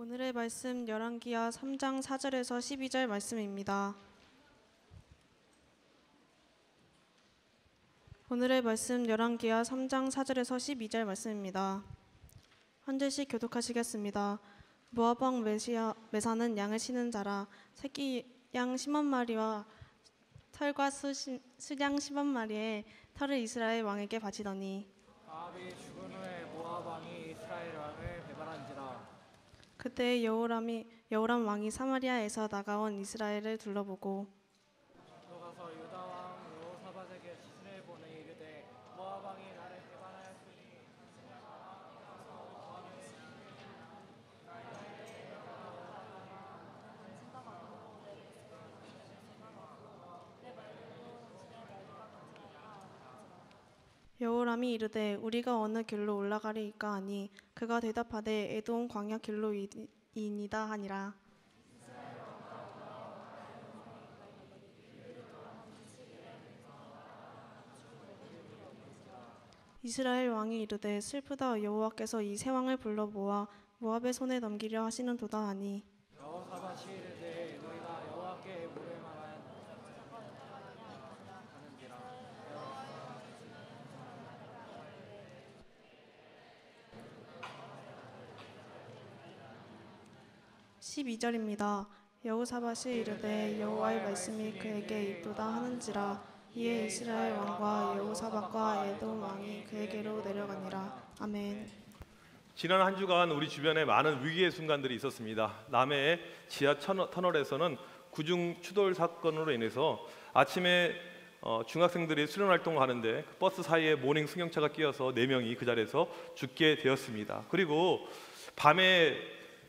오늘의 말씀 열왕기하 3장 4절에서 12절 말씀입니다. 오늘의 말씀 열왕기하 3장 4절에서 12절 말씀입니다. 한 절씩 교독하시겠습니다. 모압 왕 메사는 양을 치는 자라. 새끼 양 10만 마리와 털과 수양 10만 마리의 털을 이스라엘 왕에게 바치더니 아합이 죽은 후에 모압 왕이 이스라엘 왕을 배반한지라. 그때 여호람 왕이 사마리아에서 나가온 이스라엘을 둘러보고 또 가서 유다 왕 여호사밧에게 지신을 보내 이르되 모압 왕이 나를 배반하였으니 여호람이 이르되 우리가 어느 길로 올라가리이까 하니 그가 대답하되 에돔 광야 길로이니이다 하니라. 이스라엘 왕이 이르되 슬프다. 여호와께서 이 세 왕을 불러 모아 모압의 손에 넘기려 하시는도다 하니 여호사밧이 이르되 너희가 여호와께 물을 만한 하는지라. 12절입니다. 여호사밧이 이르되 여호와의 말씀이 그에게 있도다 하는지라. 이에 이스라엘 왕과 여호사밧과 에돔 왕이 그에게로 내려가니라. 아멘. 지난 한 주간 우리 주변에 많은 위기의 순간들이 있었습니다. 남해의 지하 터널에서는 구중 추돌 사건으로 인해서 아침에 중학생들이 수련 활동을 하는데 그 버스 사이에 모닝 승용차가 끼어서 4명이 그 자리에서 죽게 되었습니다. 그리고 밤에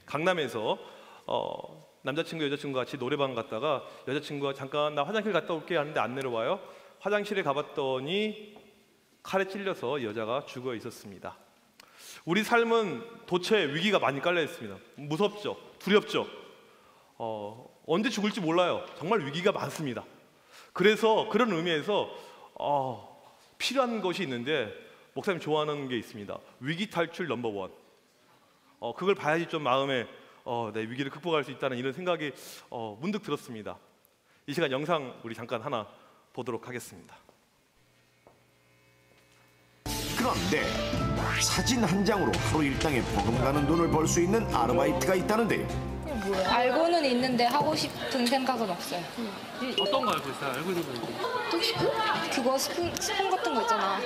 강남에서 남자친구 여자친구가 같이 노래방 갔다가 여자친구가 잠깐 나 화장실 갔다 올게 하는데 안 내려와요. 화장실에 가봤더니 칼에 찔려서 여자가 죽어 있었습니다. 우리 삶은 도처에 위기가 많이 깔려 있습니다. 무섭죠, 두렵죠. 언제 죽을지 몰라요. 정말 위기가 많습니다. 그래서 그런 의미에서 필요한 것이 있는데 목사님 좋아하는 게 있습니다. 위기 탈출 넘버 1. 그걸 봐야지 좀 마음에 내 위기를 극복할 수 있다는 이런 생각이 문득 들었습니다. 이 시간 영상 우리 잠깐 하나 보도록 하겠습니다. 그런데 사진 한 장으로 하루 일당에 버금가는 돈을 벌 수 있는 아르바이트가 있다는데 알고는 있는데 하고 싶은 생각은 없어요. 어떤 거 알고 있어요? 알고 있는 거 있고. 그거 스푼 같은 거 있잖아.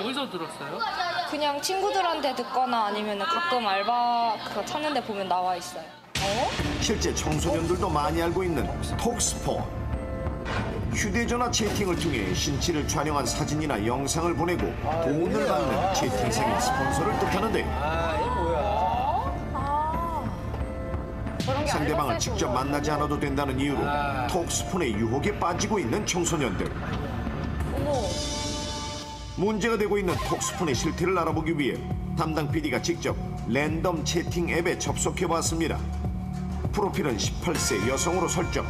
어디서 들었어요? 그냥 친구들한테 듣거나 아니면 가끔 알바 그거 찾는데 보면 나와 있어요. 실제 청소년들도 많이 알고 있는 톡스폰. 휴대전화 채팅을 통해 신체를 촬영한 사진이나 영상을 보내고 돈을 받는 채팅상의 스폰서를 뜻하는데 상대방을 직접 만나지 않아도 된다는 이유로 톡스폰의 유혹에 빠지고 있는 청소년들. 문제가 되고 있는 톡스폰의 실태를 알아보기 위해 담당 PD가 직접 랜덤 채팅 앱에 접속해봤습니다. 프로필은 18세 여성으로 설정.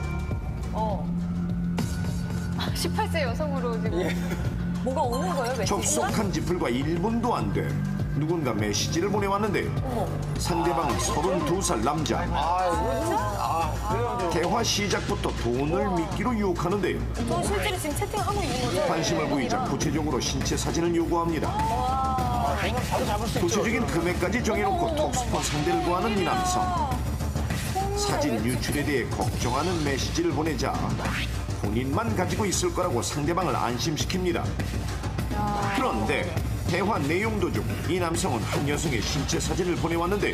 18세 여성으로 지금 뭐가 오는 거예요? 메시지가? 접속한 지 불과 1분도 안 돼 누군가 메시지를 보내왔는데 상대방은 32살 남자. 대화 시작부터 돈을 미끼로 유혹하는데 저 실제로 지금 채팅하고 있는 거죠? 관심을 보이자 구체적으로 신체 사진을 요구합니다. 구체적인 금액까지 정해놓고 톡스폰 상대를 구하는 이 남성. 사진 유출에 대해 걱정하는 메시지를 보내자 본인만 가지고 있을 거라고 상대방을 안심시킵니다. 그런데 대화 내용도 중 이 남성은 한 여성의 신체 사진을 보내왔는데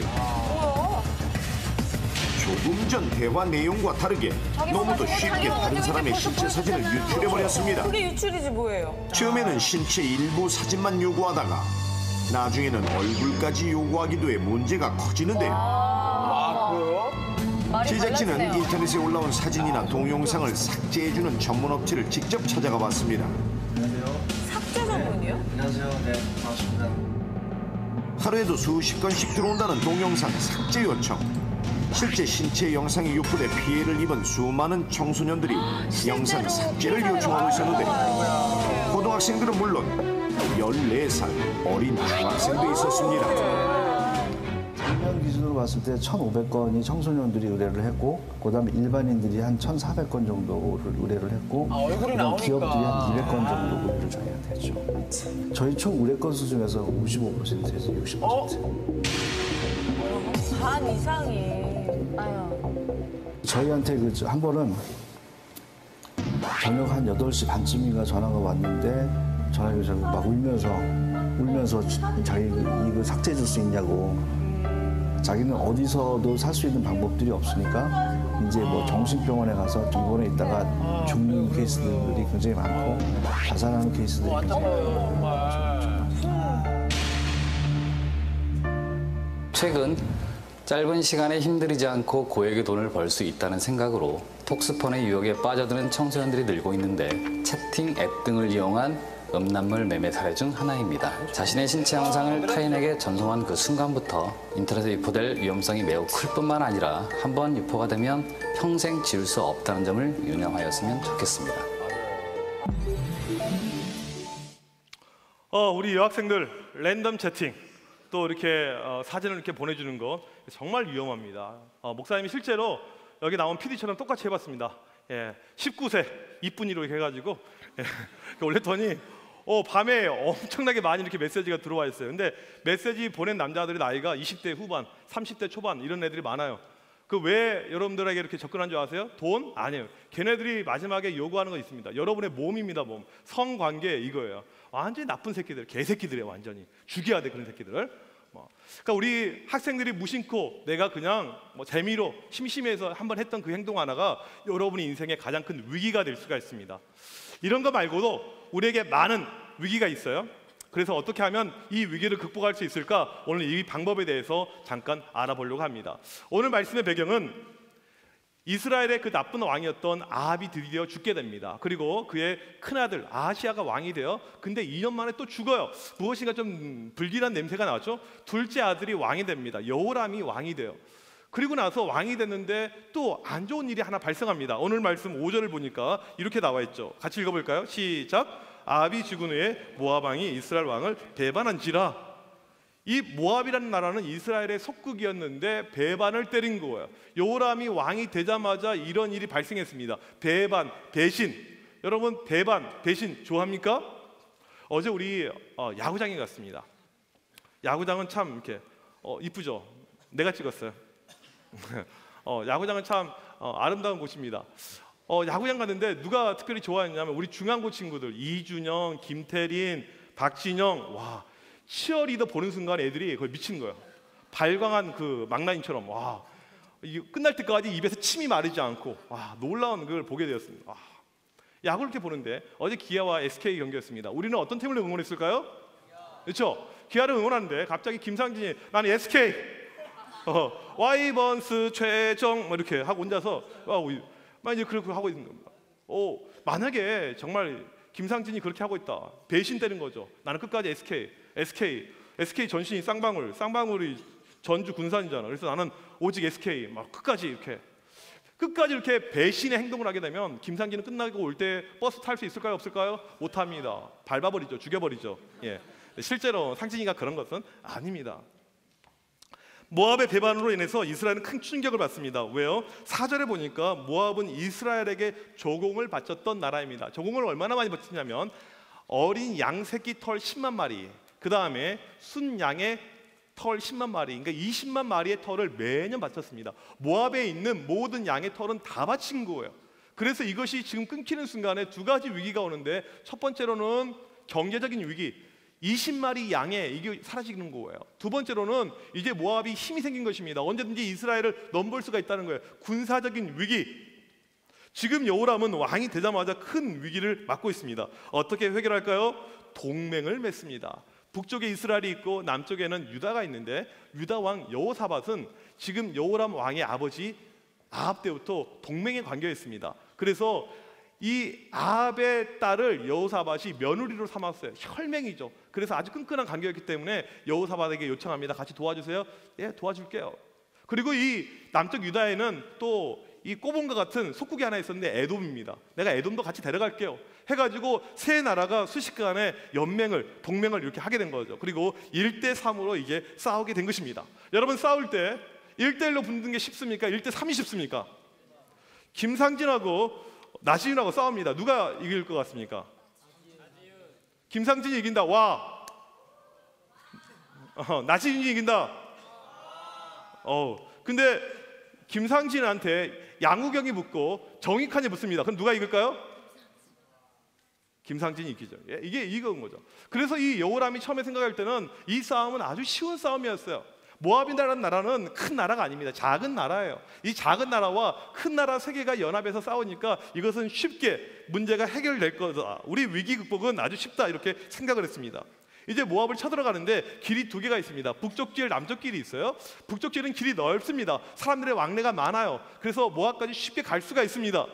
조금 전 대화 내용과 다르게 너무도 쉽게 다른 사람의 신체 사진을 유출해버렸습니다. 그게 유출이지 뭐예요? 처음에는 신체 일부 사진만 요구하다가 나중에는 얼굴까지 요구하기도 해 문제가 커지는데요. 제작진은 인터넷에 올라온 사진이나 동영상을 삭제해주는 전문 업체를 직접 찾아가 봤습니다. 삭제 전문이요? 안녕하세요. 네, 반갑습니다. 하루에도 수십 건씩 들어온다는 동영상 삭제 요청. 실제 신체 영상에 유포돼 피해를 입은 수많은 청소년들이 영상 삭제를 요청하고 있었는데 고등학생들은 물론 14살 어린 중학생도 있었습니다. 장면 기준 기준으로 봤을 때 1,500건이 청소년들이 의뢰를 했고, 그다음에 일반인들이 한 1,400건 정도를 의뢰를 했고, 얼굴이 그다음 나오니까. 기업들이 한 200건 정도 의뢰를 저희한테 했죠. 저희 총 의뢰 건수 중에서 55%에서 60%. 반 이상이. 저희한테 한 번은 저녁 한 8시 반쯤인가 전화가 왔는데, 전화기 막 울면서 자기 이거 삭제해 줄 수 있냐고. 자기는 어디서도 살 수 있는 방법들이 없으니까 이제 뭐 정신병원에 가서 입원해 있다가 죽는 케이스들이 굉장히 많고, 자살하는 케이스들이 굉장히 많고. 최근 짧은 시간에 힘들이지 않고 고액의 돈을 벌 수 있다는 생각으로 톡스폰의 유혹에 빠져드는 청소년들이 늘고 있는데, 채팅 앱 등을 이용한 음란물 매매 사례 중 하나입니다. 자신의 신체 영상을 타인에게 전송한 그 순간부터 인터넷에 유포될 위험성이 매우 클 뿐만 아니라 한번 유포가 되면 평생 지울 수 없다는 점을 유념하였으면 좋겠습니다. 우리 여학생들 랜덤 채팅 또 이렇게 사진을 이렇게 보내주는 거 정말 위험합니다. 목사님이 실제로 여기 나온 PD처럼 똑같이 해봤습니다. 19세 이쁜이로 이렇게 해가지고 올렸더니 밤에 엄청나게 많이 이렇게 메시지가 들어와 있어요. 근데 메시지 보낸 남자들의 나이가 20대 후반, 30대 초반 이런 애들이 많아요. 그 왜 여러분들에게 이렇게 접근한 줄 아세요? 돈? 아니에요. 걔네들이 마지막에 요구하는 거 있습니다. 여러분의 몸입니다. 몸. 성관계 이거예요. 완전히 나쁜 새끼들, 개새끼들이에요. 완전히 죽여야 돼 그런 새끼들을. 그러니까 우리 학생들이 무심코 내가 그냥 재미로 심심해서 한번 했던 그 행동 하나가 여러분의 인생의 가장 큰 위기가 될 수가 있습니다. 이런 거 말고도 우리에게 많은 위기가 있어요. 그래서 어떻게 하면 이 위기를 극복할 수 있을까? 오늘 이 방법에 대해서 잠깐 알아보려고 합니다. 오늘 말씀의 배경은 이스라엘의 그 나쁜 왕이었던 아합이 드디어 죽게 됩니다. 그리고 그의 큰아들 아하시아가 왕이 되어 근데 2년 만에 또 죽어요. 무엇인가 좀 불길한 냄새가 나왔죠. 둘째 아들이 왕이 됩니다. 여호람이 왕이 돼요. 그리고 나서 왕이 됐는데 또 안 좋은 일이 하나 발생합니다. 오늘 말씀 5절을 보니까 이렇게 나와 있죠. 같이 읽어볼까요? 시작. 아합이 죽은 후에 모압 왕이 이스라엘 왕을 배반한지라. 이 모압이라는 나라는 이스라엘의 속국이었는데 배반을 때린 거예요. 여호람이 왕이 되자마자 이런 일이 발생했습니다. 배반, 배신. 여러분 배반, 배신 좋아합니까? 어제 우리 야구장에 갔습니다. 야구장은 참 이렇게 이쁘죠? 내가 찍었어요. 야구장은 참 아름다운 곳입니다. 야구장 갔는데 누가 특별히 좋아했냐면 우리 중앙고 친구들 이준영, 김태린, 박진영. 와, 치어리더 보는 순간 애들이 거의 미친 거예요. 발광한 그 망나니처럼. 와, 끝날 때까지 입에서 침이 마르지 않고 놀라운 걸 보게 되었습니다. 야구를 이렇게 보는데 어제 기아와 SK 경기였습니다. 우리는 어떤 팀을 응원했을까요? 그렇죠? 기아를 응원하는데 갑자기 김상진이 나는 SK 와이번스 최정 이렇게 하고 혼자서 막 이제 그렇게 하고 있는 겁니다. 만약에 정말 김상진이 그렇게 하고 있다. 배신 때린 거죠. 나는 끝까지 SK 전신이 쌍방울이 전주 군산이잖아. 그래서 나는 오직 SK 막 끝까지 이렇게 배신의 행동을 하게 되면 김상진은 끝나고 올 때 버스 탈 수 있을까요? 없을까요? 못 합니다. 밟아버리죠. 죽여버리죠. 실제로 상진이가 그런 것은 아닙니다. 모압의 배반으로 인해서 이스라엘은 큰 충격을 받습니다. 왜요? 4절에 보니까 모압은 이스라엘에게 조공을 바쳤던 나라입니다. 조공을 얼마나 많이 바쳤냐면 어린 양 새끼 털 10만 마리, 그 다음에 순양의 털 10만 마리, 그러니까 20만 마리의 털을 매년 바쳤습니다. 모압에 있는 모든 양의 털은 다 바친 거예요. 그래서 이것이 지금 끊기는 순간에 두 가지 위기가 오는데, 첫 번째로는 경제적인 위기, 20마리 양의 이게 사라지는 거예요. 두 번째로는 이제 모압이 힘이 생긴 것입니다. 언제든지 이스라엘을 넘볼 수가 있다는 거예요. 군사적인 위기. 지금 여호람은 왕이 되자마자 큰 위기를 맞고 있습니다. 어떻게 해결할까요? 동맹을 맺습니다. 북쪽에 이스라엘이 있고 남쪽에는 유다가 있는데, 유다 왕 여호사밧은 지금 여호람 왕의 아버지 아합 때부터 동맹에 관계했습니다. 그래서 이 아합의 딸을 여호사밧이 며느리로 삼았어요. 혈맹이죠. 그래서 아주 끈끈한 관계였기 때문에 여호사밧에게 요청합니다. 같이 도와주세요. 예, 도와줄게요. 그리고 이 남쪽 유다에는 또 이 꼬본과 같은 속국이 하나 있었는데 에돔입니다. 내가 에돔도 같이 데려갈게요. 해가지고 세 나라가 순식간에 동맹을 이렇게 하게 된 거죠. 그리고 1대 3으로 이제 싸우게 된 것입니다. 여러분 싸울 때 1대1로 붙는 게 쉽습니까? 1대3이 쉽습니까? 김상진하고 나지윤하고 싸웁니다. 누가 이길 것 같습니까? 김상진이 이긴다. 와. 나지윤이 이긴다. 근데 김상진한테 양우경이 붙고 정익환이 붙습니다. 그럼 누가 이길까요? 김상진이 이기죠. 이게 이건 거죠. 그래서 이 여호람이 처음에 생각할 때는 이 싸움은 아주 쉬운 싸움이었어요. 모압이라는 나라는 큰 나라가 아닙니다. 작은 나라예요. 이 작은 나라와 큰 나라 세 개가 연합해서 싸우니까 이것은 쉽게 문제가 해결될 거다. 우리 위기 극복은 아주 쉽다 이렇게 생각을 했습니다. 이제 모압을 쳐들어가는데 길이 두 개가 있습니다. 북쪽 길, 남쪽 길이 있어요. 북쪽 길은 길이 넓습니다. 사람들의 왕래가 많아요. 그래서 모압까지 쉽게 갈 수가 있습니다.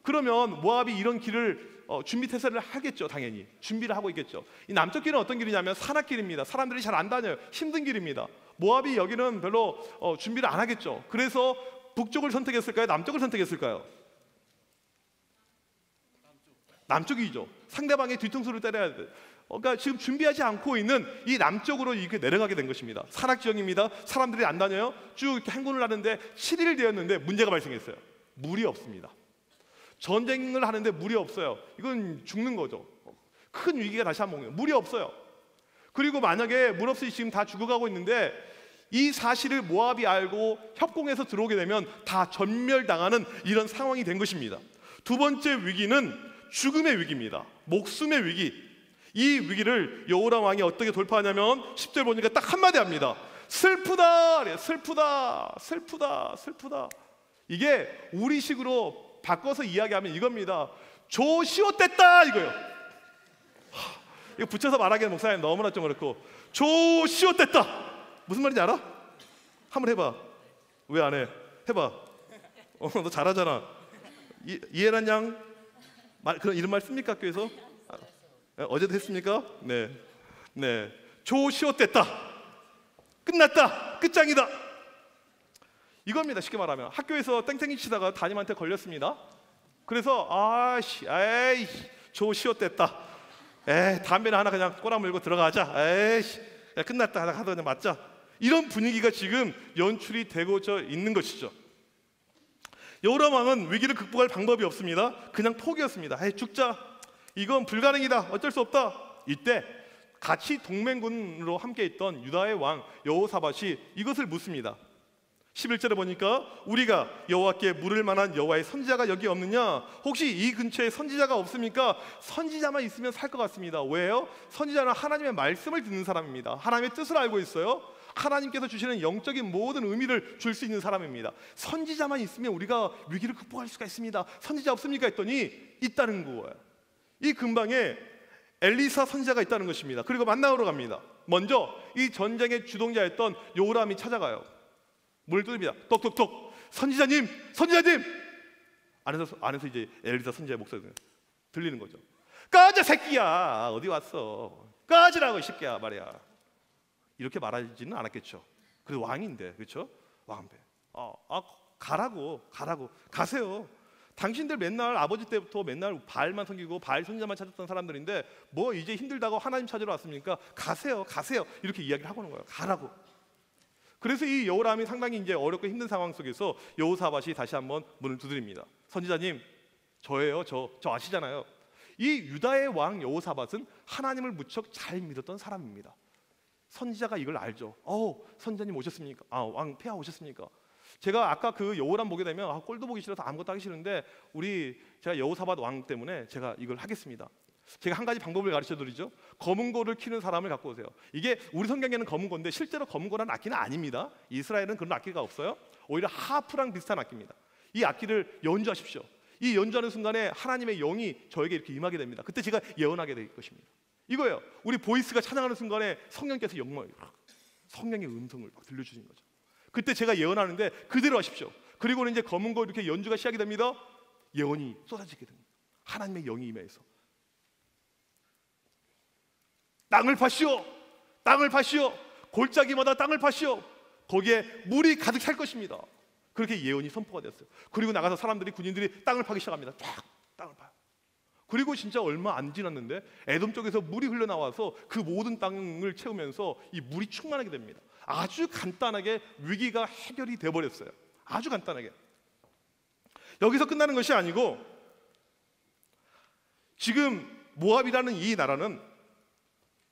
그러면 모압이 이런 길을 준비 태세를 하겠죠. 당연히 준비를 하고 있겠죠. 이 남쪽 길은 어떤 길이냐면 산악길입니다. 사람들이 잘 안 다녀요. 힘든 길입니다. 모압이 여기는 별로 준비를 안 하겠죠. 그래서 북쪽을 선택했을까요? 남쪽을 선택했을까요? 남쪽이죠. 상대방의 뒤통수를 때려야 돼. 그러니까 지금 준비하지 않고 있는 이 남쪽으로 이렇게 내려가게 된 것입니다. 산악 지역입니다. 사람들이 안 다녀요. 쭉 이렇게 행군을 하는데 7일 되었는데 문제가 발생했어요. 물이 없습니다. 전쟁을 하는데 물이 없어요. 이건 죽는 거죠. 큰 위기가 다시 한번 오요. 물이 없어요. 그리고 만약에 물 없이 지금 다 죽어가고 있는데 이 사실을 모압이 알고 협공해서 들어오게 되면 다 전멸당하는 이런 상황이 된 것입니다. 두 번째 위기는 죽음의 위기입니다. 목숨의 위기. 이 위기를 여호람 왕이 어떻게 돌파하냐면 10절 보니까 딱 한마디 합니다. 슬프다, 슬프다, 슬프다, 슬프다. 이게 우리식으로 바꿔서 이야기하면 이겁니다. 조시옷됐다 이거요. 이거 붙여서 말하기는 목사님 너무나 좀 그렇고 조시옷됐다 무슨 말인지 알아? 한번 해봐. 왜 안 해? 해봐. 너 잘하잖아. 이해란 양 그런 이런 말 씁니까 학교에서? 어제도 했습니까? 네. 조시옷됐다. 끝났다. 끝장이다. 이겁니다. 쉽게 말하면 학교에서 땡땡이 치다가 담임한테 걸렸습니다. 그래서 조시옷됐다. 담배나 하나 그냥 꼬라물고 들어가자. 끝났다. 하다 그냥 맞자. 이런 분위기가 지금 연출이 되고져 있는 것이죠. 여호람 왕은 위기를 극복할 방법이 없습니다. 그냥 포기했습니다. 죽자. 이건 불가능이다. 어쩔 수 없다. 이때 같이 동맹군으로 함께 있던 유다의 왕 여호사밧이 이것을 묻습니다. 11절에 보니까 우리가 여호와께 물을 만한 여호와의 선지자가 여기 없느냐? 혹시 이 근처에 선지자가 없습니까? 선지자만 있으면 살 것 같습니다. 왜요? 선지자는 하나님의 말씀을 듣는 사람입니다. 하나님의 뜻을 알고 있어요. 하나님께서 주시는 영적인 모든 의미를 줄 수 있는 사람입니다. 선지자만 있으면 우리가 위기를 극복할 수가 있습니다. 선지자 없습니까? 했더니 있다는 거예요. 이 근방에 엘리사 선지자가 있다는 것입니다. 그리고 만나러 갑니다. 먼저 이 전쟁의 주동자였던 요람이 찾아가요. 문을 두드립니다. 똑똑똑. 선지자님, 선지자님. 안에서 이제 엘리사 선지자의 목소리가 들리는 거죠. 꺼져 새끼야. 어디 왔어? 꺼지라고 이 새끼야 말이야. 이렇게 말하지는 않았겠죠. 그래도 왕인데, 그렇죠? 왕인데. 가라고 가세요. 당신들 맨날 아버지 때부터 맨날 바알만 섬기고 바알 선지자만 찾았던 사람들인데 뭐 이제 힘들다고 하나님 찾으러 왔습니까? 가세요. 이렇게 이야기를 하고 있는 거예요. 가라고. 그래서 이 여호람이 상당히 이제 어렵고 힘든 상황 속에서 여호사밧이 다시 한번 문을 두드립니다. 선지자님, 저예요. 저 아시잖아요. 이 유다의 왕 여호사밧은 하나님을 무척 잘 믿었던 사람입니다. 선지자가 이걸 알죠. 선지자님 오셨습니까? 왕 폐하 오셨습니까? 제가 아까 그 여호람 보게 되면 꼴도 보기 싫어서 아무것도 하기 싫은데 제가 여호사밧 왕 때문에 제가 이걸 하겠습니다. 제가 한 가지 방법을 가르쳐드리죠. 검은 고를 키는 사람을 갖고 오세요. 이게 우리 성경에는 검은 고인데 실제로 검은 고라는 악기는 아닙니다. 이스라엘은 그런 악기가 없어요. 오히려 하프랑 비슷한 악기입니다. 이 악기를 연주하십시오. 이 연주하는 순간에 하나님의 영이 저에게 이렇게 임하게 됩니다. 그때 제가 예언하게 될 것입니다. 이거예요. 우리 보이스가 찬양하는 순간에 성령께서 성령의 음성을 막 들려주신 거죠. 그때 제가 예언하는데 그대로 하십시오. 그리고는 이제 검은 거 이렇게 연주가 시작이 됩니다. 예언이 쏟아지게 됩니다. 하나님의 영이 임해서 땅을 파시오, 골짜기마다 땅을 파시오. 거기에 물이 가득 찰 것입니다. 그렇게 예언이 선포가 됐어요. 그리고 나가서 군인들이 땅을 파기 시작합니다. 쫙 땅을 파요. 그리고 진짜 얼마 안 지났는데 에돔 쪽에서 물이 흘러나와서 그 모든 땅을 채우면서 이 물이 충만하게 됩니다. 아주 간단하게 위기가 해결이 돼버렸어요. 아주 간단하게. 여기서 끝나는 것이 아니고 지금 모압이라는 이 나라는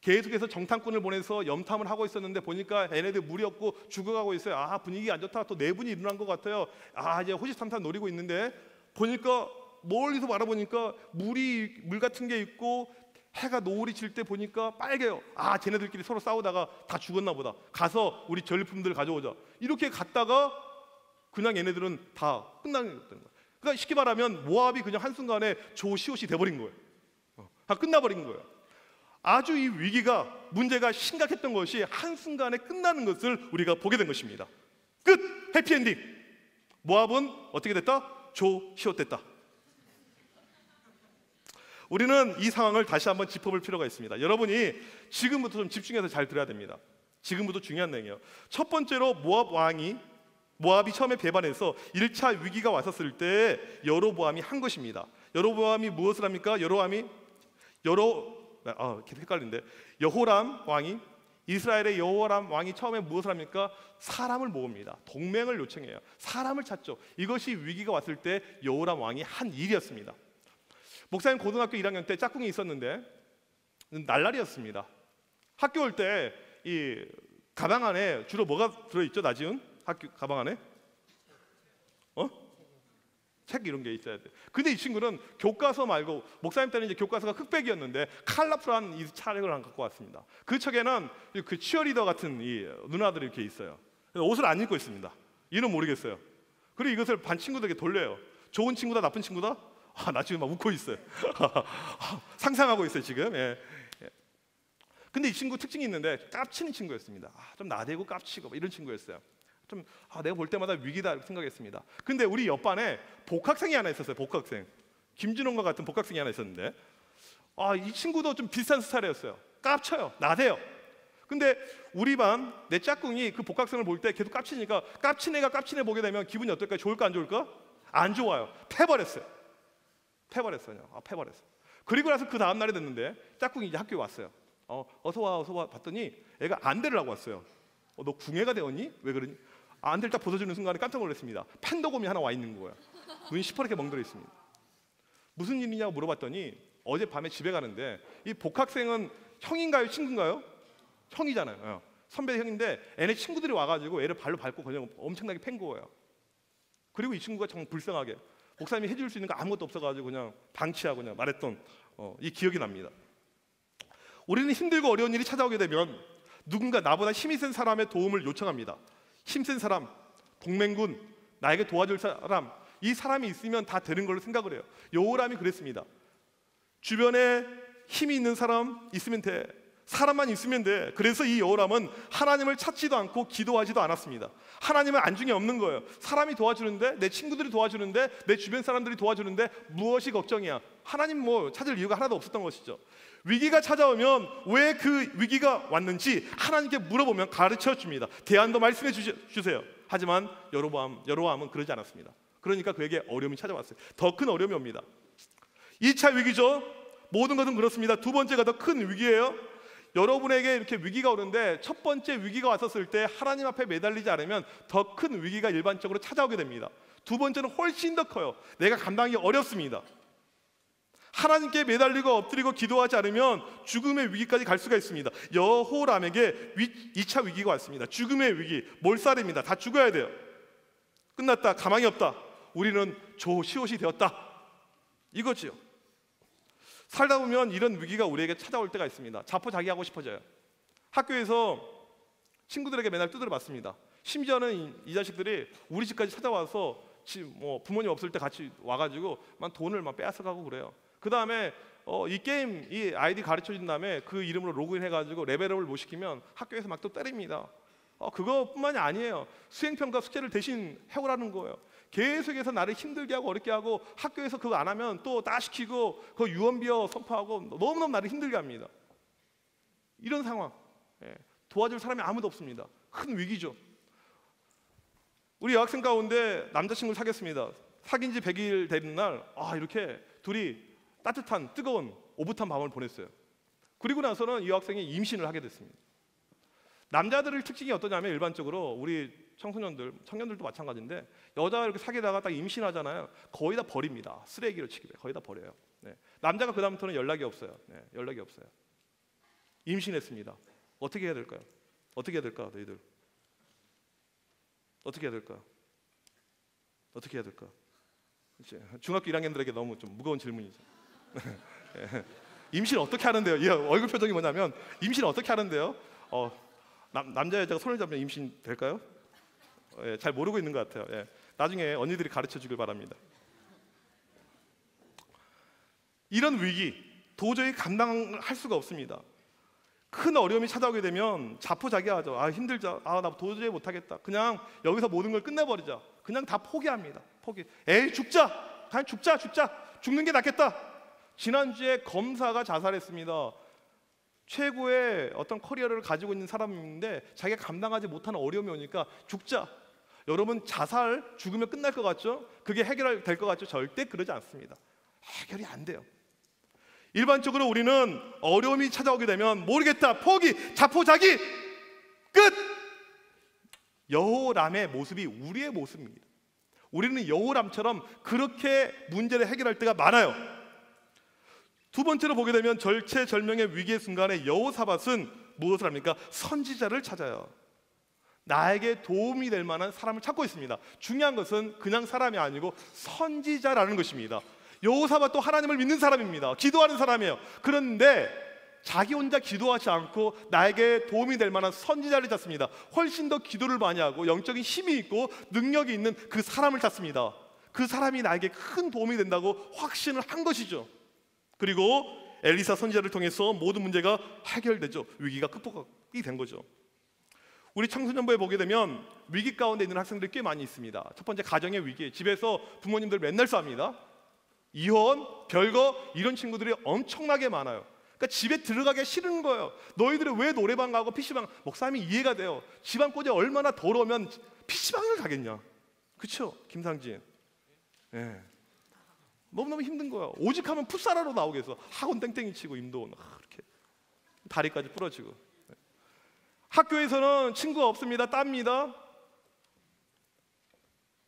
계속해서 정탐꾼을 보내서 염탐을 하고 있었는데 보니까 얘네들 물이 없고 죽어가고 있어요. 아, 분위기 안 좋다. 또 내분이 일어난 것 같아요. 아, 이제 호시탐탐 노리고 있는데 보니까 멀리서 바라보니까 물 같은 게 있고 해가 노을이 질 때 보니까 빨개요. 아, 쟤네들끼리 서로 싸우다가 다 죽었나 보다. 가서 우리 전리품들 가져오자. 이렇게 갔다가 그냥 얘네들은 다 끝나는 거예요. 그러니까 쉽게 말하면 모압이 그냥 한순간에 조시옷이 돼버린 거예요. 다 끝나버린 거예요. 아주 이 위기가 문제가 심각했던 것이 한순간에 끝나는 것을 우리가 보게 된 것입니다. 끝! 해피엔딩! 모압은 어떻게 됐다? 조시옷됐다. 우리는 이 상황을 다시 한번 짚어볼 필요가 있습니다. 여러분이 지금부터 좀 집중해서 잘 들어야 됩니다. 지금부터 중요한 내용이에요. 첫 번째로 모압이 처음에 배반해서 1차 위기가 왔었을 때 여로보암이 한 것입니다. 여로보암이 무엇을 합니까? 계속 헷갈리는데 여호람 왕이 이스라엘의 여호람 왕이 처음에 무엇을 합니까? 사람을 모읍니다. 동맹을 요청해요. 사람을 찾죠. 이것이 위기가 왔을 때 여호람 왕이 한 일이었습니다. 목사님 고등학교 1학년 때 짝꿍이 있었는데 날라리였습니다. 학교 올 때 이 가방 안에 주로 뭐가 들어있죠? 나지훈? 학교 가방 안에? 책 이런 게 있어야 돼. 근데 이 친구는 교과서 말고 목사님 때는 이제 교과서가 흑백이었는데 컬러풀한 이 차력을 갖고 왔습니다. 그 책에는 그 치어리더 같은 이 누나들이 이렇게 있어요. 옷을 안 입고 있습니다. 이는 모르겠어요. 그리고 이것을 반 친구들에게 돌려요. 좋은 친구다, 나쁜 친구다? 아, 나 지금 막 웃고 있어요. 상상하고 있어요 지금. 예. 근데 이 친구 특징이 있는데 깝치는 친구였습니다. 좀 나대고 깝치고 이런 친구였어요. 좀 내가 볼 때마다 위기다 이렇게 생각했습니다. 근데 우리 옆반에 복학생이 하나 있었어요. 복학생 김준원과 같은 복학생이 하나 있었는데 이 친구도 좀 비슷한 스타일이었어요. 깝쳐요, 나대요. 근데 우리 반 내 짝꿍이 그 복학생을 볼 때 계속 깝치니까 깝친 애가 깝친 애 보게 되면 기분이 어떨까요? 좋을까 안 좋을까? 안 좋아요. 패버렸어요. 패버렸어. 그리고 나서 그 다음 날이 됐는데 짝꿍이 이제 학교에 왔어요. 어서 와 봤더니 애가 안대를 하고 왔어요. 너 궁예가 되었니? 왜 그러니? 안대를 딱 벗어주는 순간에 깜짝 놀랐습니다. 팬더곰이 하나 와 있는 거예요. 눈이 시퍼렇게 멍들어 있습니다. 무슨 일이냐고 물어봤더니 어젯밤에 집에 가는데 이 복학생은 형인가요? 친구인가요? 형이잖아요. 선배 형인데 애네 친구들이 와가지고 애를 발로 밟고 그냥 엄청나게 팬 거예요. 그리고 이 친구가 정말 불쌍하게 목사님이 해줄 수 있는 거 아무것도 없어가지고 그냥 방치하고 그냥 말했던 이 기억이 납니다. 우리는 힘들고 어려운 일이 찾아오게 되면 누군가 나보다 힘이 센 사람의 도움을 요청합니다. 힘센 사람, 동맹군, 나에게 도와줄 사람, 이 사람이 있으면 다 되는 걸로 생각을 해요. 여호람이 그랬습니다. 주변에 힘이 있는 사람 있으면 돼. 사람만 있으면 돼. 그래서 이 여호람은 하나님을 찾지도 않고 기도하지도 않았습니다. 하나님은 안중에 없는 거예요. 사람이 도와주는데, 내 친구들이 도와주는데, 내 주변 사람들이 도와주는데 무엇이 걱정이야? 하나님 찾을 이유가 하나도 없었던 것이죠. 위기가 찾아오면 왜 그 위기가 왔는지 하나님께 물어보면 가르쳐 줍니다. 대안도 말씀해 주세요. 하지만 여로보암은 그러지 않았습니다. 그러니까 그에게 어려움이 찾아왔어요. 더 큰 어려움이 옵니다. 2차 위기죠. 모든 것은 그렇습니다. 두 번째가 더 큰 위기예요. 여러분에게 이렇게 위기가 오는데 첫 번째 위기가 왔었을 때 하나님 앞에 매달리지 않으면 더 큰 위기가 일반적으로 찾아오게 됩니다. 두 번째는 훨씬 더 커요. 내가 감당하기 어렵습니다. 하나님께 매달리고 엎드리고 기도하지 않으면 죽음의 위기까지 갈 수가 있습니다. 여호람에게 2차 위기가 왔습니다. 죽음의 위기, 몰살입니다. 다 죽어야 돼요. 끝났다, 가망이 없다. 우리는 조시옷이 되었다. 이거지요. 살다 보면 이런 위기가 우리에게 찾아올 때가 있습니다. 자포자기하고 싶어져요. 학교에서 친구들에게 맨날 두드려 맞습니다. 심지어는 이 자식들이 우리 집까지 찾아와서 부모님 없을 때 같이 와가지고 막 돈을 막 빼앗아가고 그래요. 그 다음에 이 게임 이 아이디 가르쳐 준 다음에 그 이름으로 로그인해가지고 레벨업을 못 시키면 학교에서 막 또 때립니다. 그것뿐만이 아니에요. 수행평가 숙제를 대신 해오라는 거예요. 계속해서 나를 힘들게 하고 어렵게 하고 학교에서 그거 안 하면 또 따시키고 그 유언비어 선포하고 너무너무 나를 힘들게 합니다. 이런 상황, 도와줄 사람이 아무도 없습니다. 큰 위기죠. 우리 여학생 가운데 남자친구를 사귀었습니다. 사귄 지 100일 되는 날 이렇게 둘이 따뜻한 뜨거운 오붓한 밤을 보냈어요. 그리고 나서는 이 여학생이 임신을 하게 됐습니다. 남자들의 특징이 어떠냐면 일반적으로 우리 청년들도 마찬가지인데 여자가 이렇게 사귀다가 딱 임신하잖아요. 거의 다 버립니다. 쓰레기로 취급해. 거의 다 버려요. 네. 남자가 그 다음부터는 연락이 없어요. 네. 연락이 없어요. 임신했습니다. 어떻게 해야 될까요? 어떻게 해야 될까, 너희들? 어떻게 해야 될까? 어떻게 해야 될까? 그치? 중학교 1학년들에게 너무 좀 무거운 질문이죠. 임신 어떻게 하는데요? 이 얼굴 표정이 뭐냐면 임신 어떻게 하는데요? 남자 여자가 손을 잡으면 임신 될까요? 예, 잘 모르고 있는 것 같아요. 예. 나중에 언니들이 가르쳐 주길 바랍니다. 이런 위기 도저히 감당할 수가 없습니다. 큰 어려움이 찾아오게 되면 자포자기하죠. 아 힘들자. 아 나 도저히 못하겠다. 그냥 여기서 모든 걸 끝내버리자. 그냥 다 포기합니다. 포기. 에이 죽자. 그냥 죽자. 죽는 게 낫겠다. 지난주에 검사가 자살했습니다. 최고의 어떤 커리어를 가지고 있는 사람인데 자기가 감당하지 못하는 어려움이 오니까 죽자. 여러분 자살 죽으면 끝날 것 같죠? 그게 해결될 것 같죠? 절대 그러지 않습니다. 해결이 안 돼요. 일반적으로 우리는 어려움이 찾아오게 되면 모르겠다, 포기, 자포자기, 끝! 여호람의 모습이 우리의 모습입니다. 우리는 여호람처럼 그렇게 문제를 해결할 때가 많아요. 두 번째로 보게 되면 절체절명의 위기의 순간에 여호사밧은 무엇을 합니까? 선지자를 찾아요. 나에게 도움이 될 만한 사람을 찾고 있습니다. 중요한 것은 그냥 사람이 아니고 선지자라는 것입니다. 여호사밧도 하나님을 믿는 사람입니다. 기도하는 사람이에요. 그런데 자기 혼자 기도하지 않고 나에게 도움이 될 만한 선지자를 찾습니다. 훨씬 더 기도를 많이 하고 영적인 힘이 있고 능력이 있는 그 사람을 찾습니다. 그 사람이 나에게 큰 도움이 된다고 확신을 한 것이죠. 그리고 엘리사 선지자를 통해서 모든 문제가 해결되죠. 위기가 극복이 된 거죠. 우리 청소년부에 보게 되면 위기 가운데 있는 학생들이 꽤 많이 있습니다. 첫 번째 가정의 위기. 집에서 부모님들 맨날 싸웁니다. 이혼, 별거 이런 친구들이 엄청나게 많아요. 그러니까 집에 들어가기 싫은 거예요. 너희들은 왜 노래방 가고 PC방? 목사님이 이해가 돼요. 집안 꼴이 얼마나 더러우면 PC방을 가겠냐. 그렇죠? 김상진. 예. 너무너무 힘든 거예요. 오직 하면 풋살하러 나오겠어. 학원 땡땡이 치고 임도원 이렇게 다리까지 부러지고. 학교에서는 친구가 없습니다. 땁니다.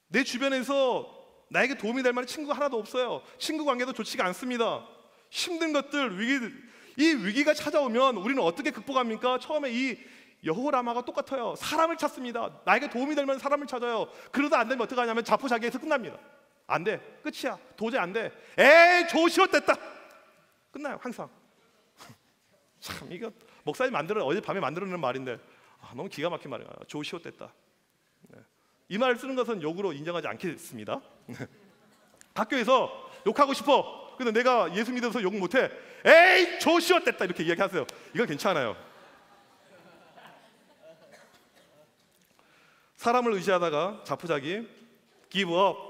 내 주변에서 나에게 도움이 될 만한 친구가 하나도 없어요. 친구 관계도 좋지가 않습니다. 힘든 것들, 이 위기가 찾아오면 우리는 어떻게 극복합니까? 처음에 이 여호람하고 똑같아요. 사람을 찾습니다. 나에게 도움이 될 만한 사람을 찾아요. 그러다 안 되면 어떻게 하냐면 자포자기해서 끝납니다. 안 돼. 끝이야. 도저히 안 돼. 에이 조시옷 됐다. 끝나요. 항상. 참 이거 목사님 어젯밤에 만들어낸 말인데 너무 기가 막힌 말이에요. 조시옷 됐다. 네. 이 말을 쓰는 것은 욕으로 인정하지 않겠습니다. 학교에서 욕하고 싶어. 근데 내가 예수 믿어서 욕 못해. 에이 조시옷 됐다 이렇게 이야기하세요. 이건 괜찮아요. 사람을 의지하다가 자포자기, give up.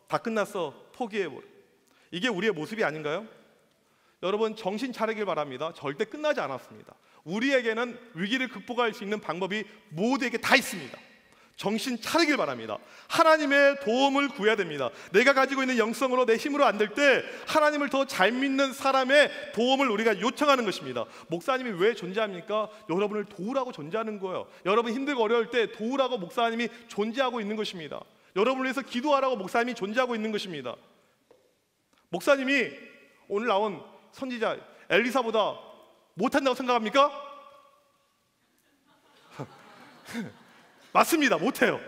다 끝났어. 포기해버려. 이게 우리의 모습이 아닌가요? 여러분 정신 차리길 바랍니다. 절대 끝나지 않았습니다. 우리에게는 위기를 극복할 수 있는 방법이 모두에게 다 있습니다. 정신 차리길 바랍니다. 하나님의 도움을 구해야 됩니다. 내가 가지고 있는 영성으로 내 힘으로 안 될 때 하나님을 더 잘 믿는 사람의 도움을 우리가 요청하는 것입니다. 목사님이 왜 존재합니까? 여러분을 도우라고 존재하는 거예요. 여러분 힘들고 어려울 때 도우라고 목사님이 존재하고 있는 것입니다. 여러분을 위해서 기도하라고 목사님이 존재하고 있는 것입니다. 목사님이 오늘 나온 선지자 엘리사보다 못한다고 생각합니까? 맞습니다. 못해요.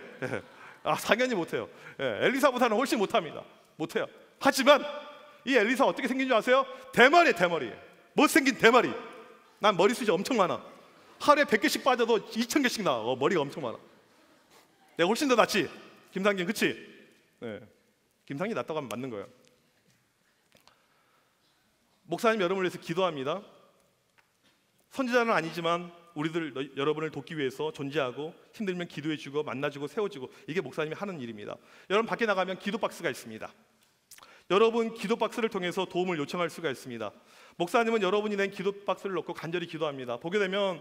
당연히 못해요. 엘리사보다는 훨씬 못합니다. 못해요. 하지만 이 엘리사 어떻게 생긴 줄 아세요? 대머리. 못생긴 대머리. 난 머리숱이 엄청 많아. 하루에 100개씩 빠져도 2000개씩 나와. 머리가 엄청 많아. 내가 훨씬 더 낫지. 김상진 그치? 네. 김상진 낫다고 하면 맞는 거예요. 목사님 여러분을 위해서 기도합니다. 선지자는 아니지만 여러분을 돕기 위해서 존재하고 힘들면 기도해주고 만나주고 세워주고 이게 목사님이 하는 일입니다. 여러분 밖에 나가면 기도 박스가 있습니다. 여러분 기도 박스를 통해서 도움을 요청할 수가 있습니다. 목사님은 여러분이 낸 기도 박스를 넣고 간절히 기도합니다. 보게 되면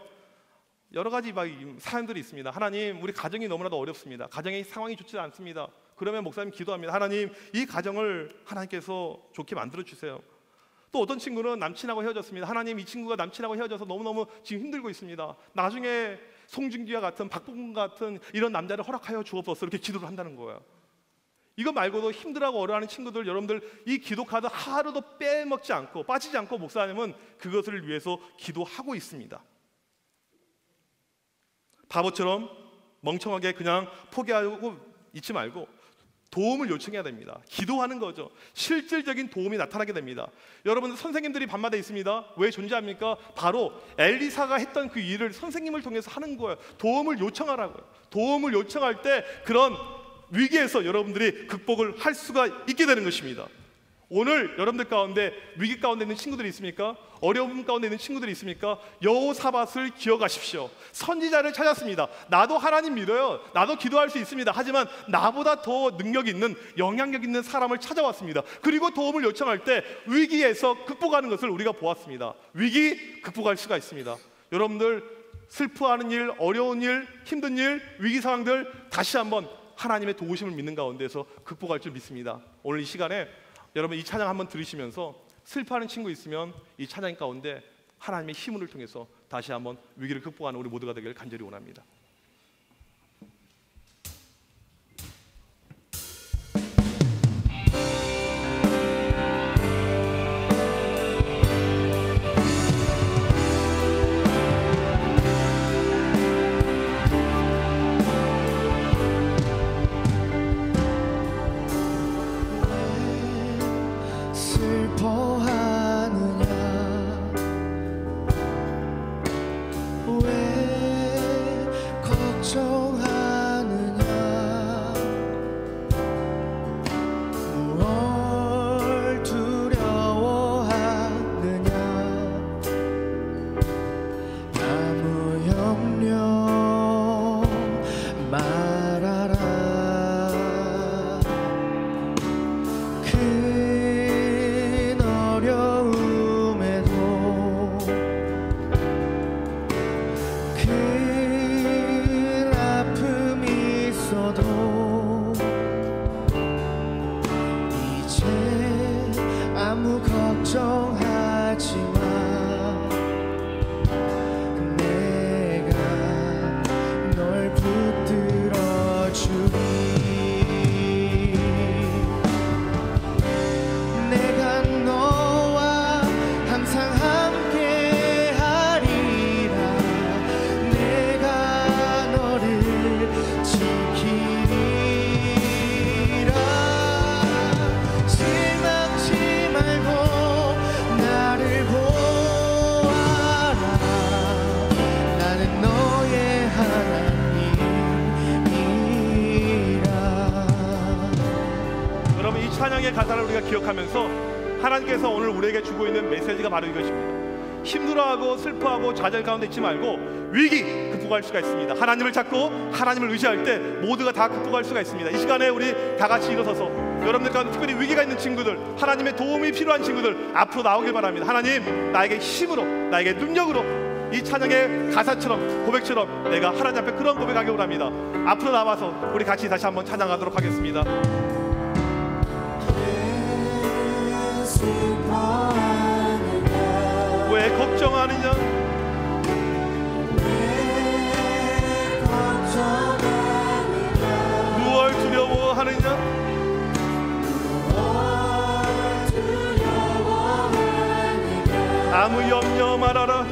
여러 가지 사연들이 있습니다. 하나님 우리 가정이 너무나도 어렵습니다. 가정의 상황이 좋지 않습니다. 그러면 목사님 기도합니다. 하나님 이 가정을 하나님께서 좋게 만들어 주세요. 또 어떤 친구는 남친하고 헤어졌습니다. 하나님 이 친구가 남친하고 헤어져서 너무너무 지금 힘들고 있습니다. 나중에 송중기와 같은 박봉근 같은 이런 남자를 허락하여 주옵소서 이렇게 기도를 한다는 거예요. 이거 말고도 힘들어하고 어려워하는 친구들, 여러분들 이 기도 카드 하루도 빼먹지 않고 빠지지 않고 목사님은 그것을 위해서 기도하고 있습니다. 바보처럼 멍청하게 그냥 포기하고 있지 말고 도움을 요청해야 됩니다. 기도하는 거죠. 실질적인 도움이 나타나게 됩니다. 여러분들 선생님들이 밤마다 있습니다. 왜 존재합니까? 바로 엘리사가 했던 그 일을 선생님을 통해서 하는 거예요. 도움을 요청하라고요. 도움을 요청할 때 그런 위기에서 여러분들이 극복을 할 수가 있게 되는 것입니다. 오늘 여러분들 가운데 위기 가운데 있는 친구들이 있습니까? 어려움 가운데 있는 친구들이 있습니까? 여호사밧을 기억하십시오. 선지자를 찾았습니다. 나도 하나님 믿어요. 나도 기도할 수 있습니다. 하지만 나보다 더 능력 있는, 영향력 있는 사람을 찾아왔습니다. 그리고 도움을 요청할 때 위기에서 극복하는 것을 우리가 보았습니다. 위기 극복할 수가 있습니다. 여러분들 슬퍼하는 일, 어려운 일, 힘든 일, 위기 상황들 다시 한번 하나님의 도우심을 믿는 가운데서 극복할 줄 믿습니다. 오늘 이 시간에 여러분 이 찬양 한번 들으시면서 슬퍼하는 친구 있으면 이 찬양 가운데 하나님의 힘을 통해서 다시 한번 위기를 극복하는 우리 모두가 되기를 간절히 원합니다. 가사를 우리가 기억하면서 하나님께서 오늘 우리에게 주고 있는 메시지가 바로 이것입니다. 힘들어하고 슬퍼하고 좌절 가운데 있지 말고 위기 극복할 수가 있습니다. 하나님을 찾고 하나님을 의지할 때 모두가 다 극복할 수가 있습니다. 이 시간에 우리 다 같이 일어서서 여러분들 가운데 특별히 위기가 있는 친구들, 하나님의 도움이 필요한 친구들 앞으로 나오길 바랍니다. 하나님, 나에게 힘으로, 나에게 능력으로 이 찬양의 가사처럼 고백처럼 내가 하나님 앞에 그런 고백하기 원합니다. 앞으로 나와서 우리 같이 다시 한번 찬양하도록 하겠습니다. 왜 걱정하느냐? 무얼 두려워하느냐? 아무 염려 말아라.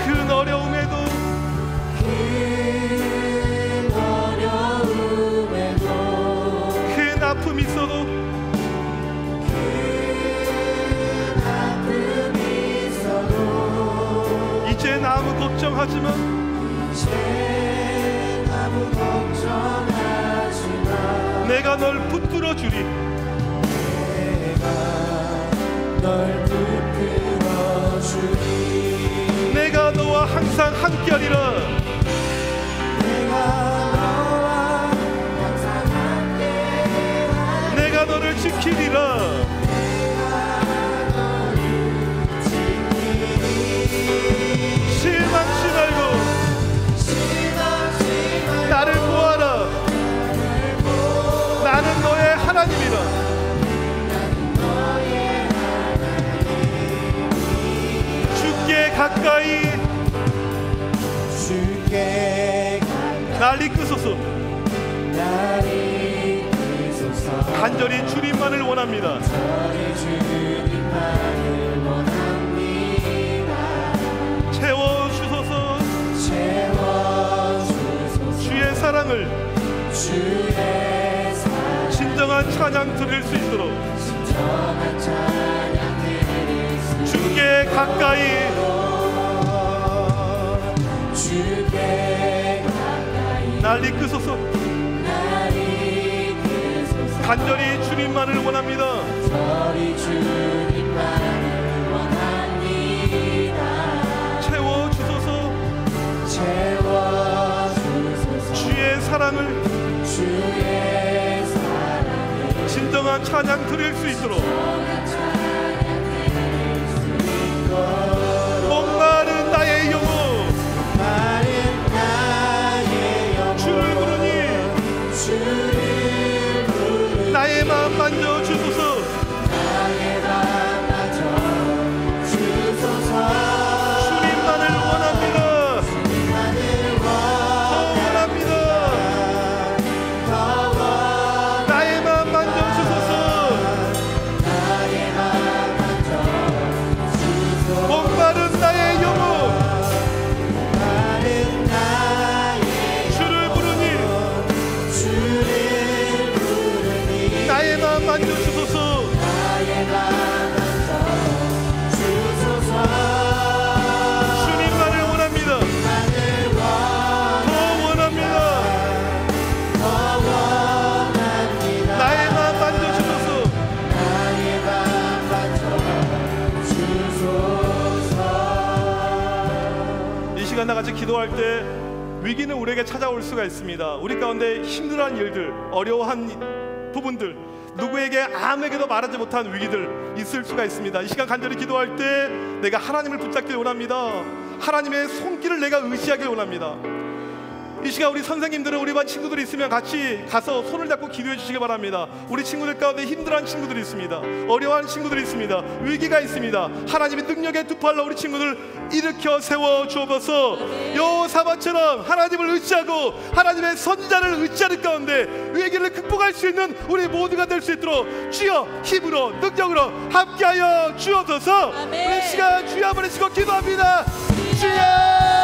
큰 어려움에도 큰 아픔 있어도 이젠 아무 걱정하지마. 내가 널 붙들어 주리. 내가 너와 항상 함께하리라. 내가 너를 지키리라. 실망치 말고 나를 보아라. 나는 너의 하나님이라. 가까이 날 이끄소서. 간절히 주님만을 원합니다. 채워주소서. 주의 사랑을 진정한 찬양 드릴 수 있도록 주께 가까이 날 이끄소서. 간절히 주님만을 원합니다. 채워주소서. 주의 사랑을 진정한 찬양 드릴 수 있도록 목마른 나의 영혼 주를 부르니 나의 마음 만져주소서. 주님만을 원합니다. 더 원합니다. 나의 마음 만져주소서. 목마른 나의 영혼 주를 부르니 나의 마음 만져주소서. 주님만을 원합니다. 더 원합니다. 나의 마음 만져주소서. 이 시간 나같이 기도할 때 위기는 우리에게 찾아올 수가 있습니다. 우리 가운데 힘들어한 일들, 어려워한 부분들, 누구에게 아무에게도 말하지 못한 위기들 있을 수가 있습니다. 이 시간 간절히 기도할 때 내가 하나님을 붙잡길 원합니다. 하나님의 손길을 내가 의지하길 원합니다. 이 시간 우리 선생님들은 우리 반 친구들이 있으면 같이 가서 손을 잡고 기도해 주시기 바랍니다. 우리 친구들 가운데 힘들어하는 친구들이 있습니다. 어려워하는 친구들이 있습니다. 위기가 있습니다. 하나님의 능력의 두 팔로 우리 친구들 일으켜 세워 주옵소서. 여호사밧처럼 하나님을 의지하고 하나님의 선자를 의지하는 가운데 위기를 극복할 수 있는 우리 모두가 될 수 있도록 주여 힘으로 능력으로 함께하여 주옵소서. 우리 시간 주여 한번 외치고 기도합니다. 주여.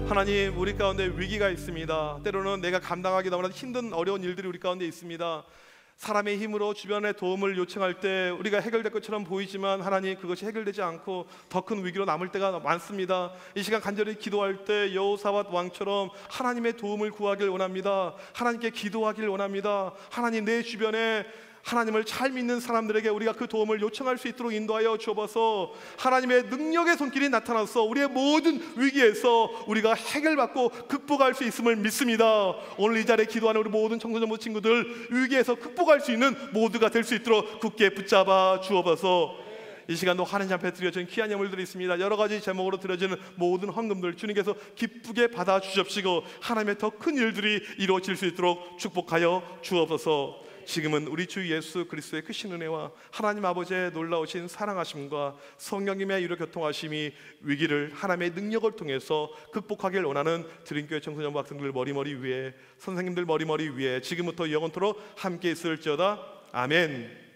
하나님, 우리 가운데 위기가 있습니다. 때로는 내가 감당하기 너무나 힘든 어려운 일들이 우리 가운데 있습니다. 사람의 힘으로 주변의 도움을 요청할 때 우리가 해결될 것처럼 보이지만 하나님, 그것이 해결되지 않고 더 큰 위기로 남을 때가 많습니다. 이 시간 간절히 기도할 때 여호사밧 왕처럼 하나님의 도움을 구하길 원합니다. 하나님께 기도하길 원합니다. 하나님, 내 주변에 하나님을 잘 믿는 사람들에게 우리가 그 도움을 요청할 수 있도록 인도하여 주옵소서. 하나님의 능력의 손길이 나타나서 우리의 모든 위기에서 우리가 해결받고 극복할 수 있음을 믿습니다. 오늘 이 자리에 기도하는 우리 모든 청소년부 친구들 위기에서 극복할 수 있는 모두가 될 수 있도록 굳게 붙잡아 주옵소서. 이 시간도 하나님 앞에 드려진 귀한 예물들이 있습니다. 여러 가지 제목으로 드려지는 모든 헌금들 주님께서 기쁘게 받아 주십시고 하나님의 더 큰 일들이 이루어질 수 있도록 축복하여 주옵소서. 지금은 우리 주 예수 그리스도의 크신 은혜와 하나님 아버지의 놀라우신 사랑하심과 성령님의 유로 교통하심이 위기를 하나님의 능력을 통해서 극복하길 원하는 드림교회 청소년부 학생들 머리머리 위에, 선생님들 머리머리 위에 지금부터 영원토록 함께 있을지어다. 아멘.